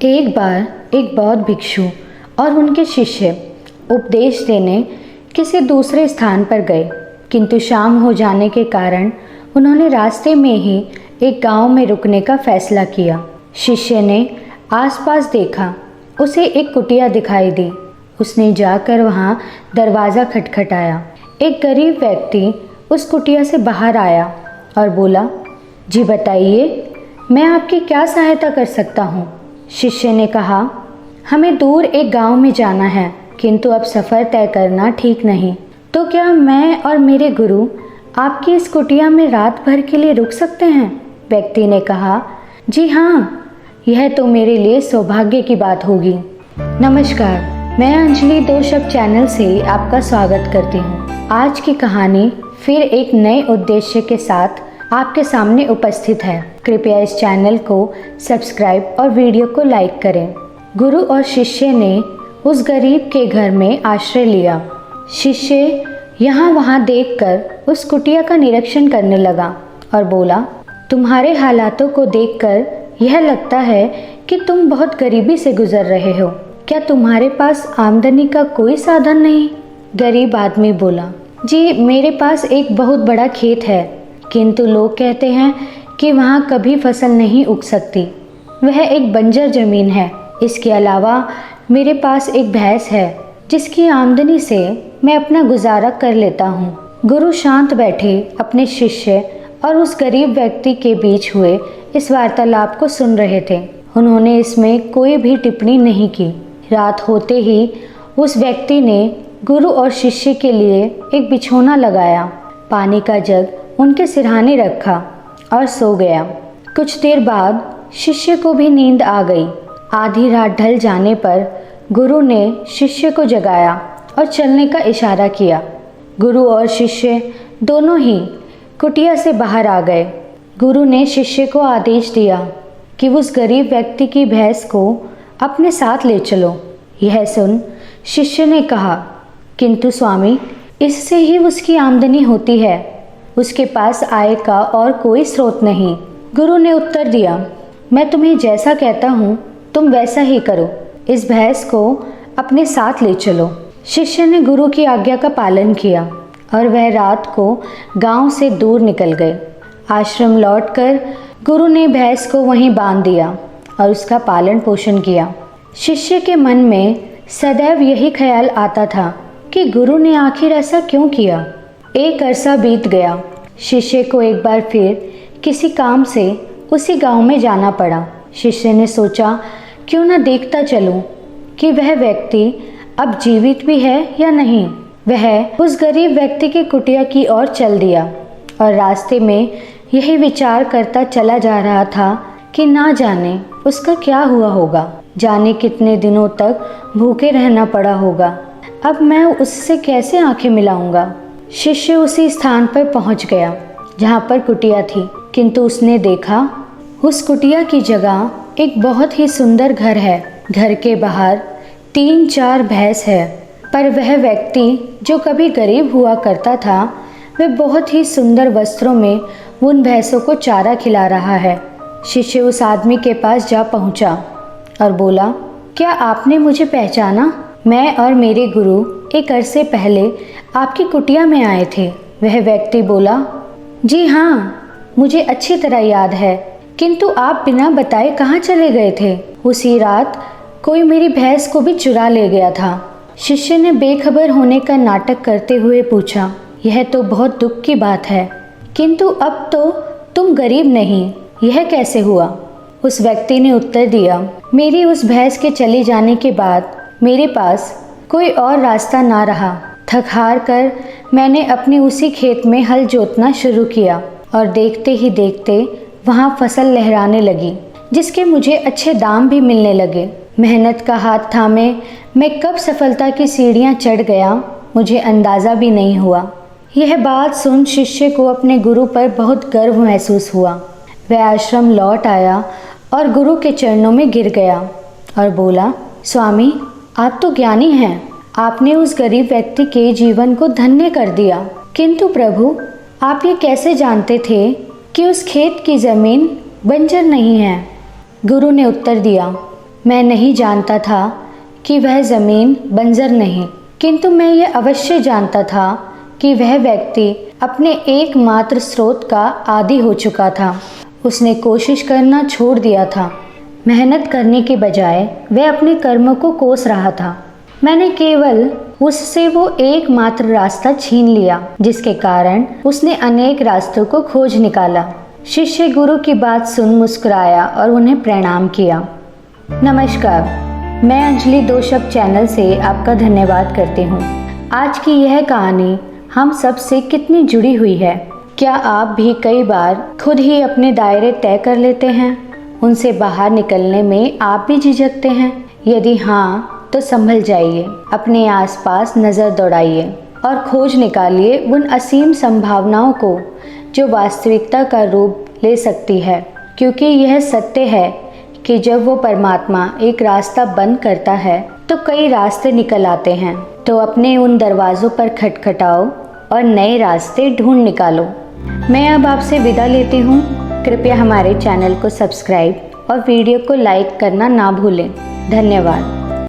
एक बार एक बौद्ध भिक्षु और उनके शिष्य उपदेश देने किसी दूसरे स्थान पर गए, किंतु शाम हो जाने के कारण उन्होंने रास्ते में ही एक गांव में रुकने का फैसला किया। शिष्य ने आसपास देखा, उसे एक कुटिया दिखाई दी। उसने जाकर वहां दरवाज़ा खटखटाया। एक गरीब व्यक्ति उस कुटिया से बाहर आया और बोला, जी बताइए, मैं आपकी क्या सहायता कर सकता हूँ। शिष्य ने कहा, हमें दूर एक गांव में जाना है, किंतु अब सफ़र तय करना ठीक नहीं, तो क्या मैं और मेरे गुरु आपकी इस कुटिया में रात भर के लिए रुक सकते हैं। व्यक्ति ने कहा, जी हाँ, यह तो मेरे लिए सौभाग्य की बात होगी। नमस्कार, मैं अंजलि 2 शब्द चैनल से आपका स्वागत करती हूँ। आज की कहानी फिर एक नए उद्देश्य के साथ आपके सामने उपस्थित है। कृपया इस चैनल को सब्सक्राइब और वीडियो को लाइक करें। गुरु और शिष्य ने उस गरीब के घर में आश्रय लिया। शिष्य यहाँ वहाँ देखकर उस कुटिया का निरीक्षण करने लगा और बोला, तुम्हारे हालातों को देखकर यह लगता है कि तुम बहुत गरीबी से गुजर रहे हो। क्या तुम्हारे पास आमदनी का कोई साधन नहीं। गरीब आदमी बोला, जी मेरे पास एक बहुत बड़ा खेत है, किंतु लोग कहते हैं कि वहाँ कभी फसल नहीं उग सकती। वह एक बंजर जमीन है। इसके अलावा मेरे पास एक भैंस है, जिसकी आमदनी से मैं अपना गुजारा कर लेता हूँ। गुरु शांत बैठे अपने शिष्य और उस गरीब व्यक्ति के बीच हुए इस वार्तालाप को सुन रहे थे। उन्होंने इसमें कोई भी टिप्पणी नहीं की। रात होते ही उस व्यक्ति ने गुरु और शिष्य के लिए एक बिछौना लगाया, पानी का जग उनके सिरहाने रखा और सो गया। कुछ देर बाद शिष्य को भी नींद आ गई। आधी रात ढल जाने पर गुरु ने शिष्य को जगाया और चलने का इशारा किया। गुरु और शिष्य दोनों ही कुटिया से बाहर आ गए। गुरु ने शिष्य को आदेश दिया कि उस गरीब व्यक्ति की भैंस को अपने साथ ले चलो। यह सुन शिष्य ने कहा, किंतु स्वामी, इससे ही उसकी आमदनी होती है, उसके पास आय का और कोई स्रोत नहीं। गुरु ने उत्तर दिया, मैं तुम्हें जैसा कहता हूँ तुम वैसा ही करो, इस भैंस को अपने साथ ले चलो। शिष्य ने गुरु की आज्ञा का पालन किया और वह रात को गांव से दूर निकल गए। आश्रम लौटकर गुरु ने भैंस को वहीं बांध दिया और उसका पालन पोषण किया। शिष्य के मन में सदैव यही ख्याल आता था कि गुरु ने आखिर ऐसा क्यों किया। एक अरसा बीत गया। शिष्य को एक बार फिर किसी काम से उसी गांव में जाना पड़ा। शिष्य ने सोचा, क्यों न देखता चलूं कि वह व्यक्ति अब जीवित भी है या नहीं। वह उस गरीब व्यक्ति की कुटिया की ओर चल दिया और रास्ते में यही विचार करता चला जा रहा था कि ना जाने उसका क्या हुआ होगा, जाने कितने दिनों तक भूखे रहना पड़ा होगा। अब मैं उससे कैसे आंखें मिलाऊंगा। शिष्य उसी स्थान पर पहुंच गया जहां पर कुटिया थी, किंतु उसने देखा उस कुटिया की जगह एक बहुत ही सुंदर घर है। घर के बाहर 3-4 भैंस है, पर वह व्यक्ति जो कभी गरीब हुआ करता था, वह बहुत ही सुंदर वस्त्रों में उन भैंसों को चारा खिला रहा है। शिष्य उस आदमी के पास जा पहुंचा और बोला, क्या आपने मुझे पहचाना। मैं और मेरे गुरु एक अरसे पहले आपकी कुटिया में आए थे। वह व्यक्ति बोला, जी हाँ, मुझे अच्छी तरह याद है, किंतु आप बिना बताए कहाँ चले गए थे। उसी रात कोई मेरी भैंस को भी चुरा ले गया था। शिष्य ने बेखबर होने का नाटक करते हुए पूछा, यह तो बहुत दुख की बात है, किंतु अब तो तुम गरीब नहीं, यह कैसे हुआ। उस व्यक्ति ने उत्तर दिया, मेरी उस भैंस के चले जाने के बाद मेरे पास कोई और रास्ता ना रहा। थक हार कर मैंने अपने उसी खेत में हल जोतना शुरू किया और देखते ही देखते वहाँ फसल लहराने लगी, जिसके मुझे अच्छे दाम भी मिलने लगे। मेहनत का हाथ थामे मैं कब सफलता की सीढ़ियाँ चढ़ गया, मुझे अंदाज़ा भी नहीं हुआ। यह बात सुन शिष्य को अपने गुरु पर बहुत गर्व महसूस हुआ। वह आश्रम लौट आया और गुरु के चरणों में गिर गया और बोला, स्वामी, आप तो ज्ञानी हैं, आपने उस गरीब व्यक्ति के जीवन को धन्य कर दिया, किंतु प्रभु, आप ये कैसे जानते थे कि उस खेत की जमीन बंजर नहीं है। गुरु ने उत्तर दिया, मैं नहीं जानता था कि वह ज़मीन बंजर नहीं, किंतु मैं ये अवश्य जानता था कि वह व्यक्ति अपने एकमात्र स्रोत का आदी हो चुका था। उसने कोशिश करना छोड़ दिया था। मेहनत करने के बजाय वह अपने कर्मों को कोस रहा था। मैंने केवल उससे वो एकमात्र रास्ता छीन लिया, जिसके कारण उसने अनेक रास्तों को खोज निकाला। शिष्य गुरु की बात सुन मुस्कुराया और उन्हें प्रणाम किया। नमस्कार, मैं अंजलि दो शब्द चैनल से आपका धन्यवाद करती हूँ। आज की यह कहानी हम सब से कितनी जुड़ी हुई है। क्या आप भी कई बार खुद ही अपने दायरे तय कर लेते हैं? उनसे बाहर निकलने में आप भी झिझकते हैं? यदि हाँ, तो संभल जाइए, अपने आसपास नज़र दौड़ाइए और खोज निकालिए उन असीम संभावनाओं को जो वास्तविकता का रूप ले सकती है। क्योंकि यह सत्य है कि जब वो परमात्मा एक रास्ता बंद करता है तो कई रास्ते निकल आते हैं। तो अपने उन दरवाज़ों पर खटखटाओ और नए रास्ते ढूंढ निकालो। मैं अब आपसे विदा लेती हूँ। कृपया हमारे चैनल को सब्सक्राइब और वीडियो को लाइक करना ना भूलें। धन्यवाद।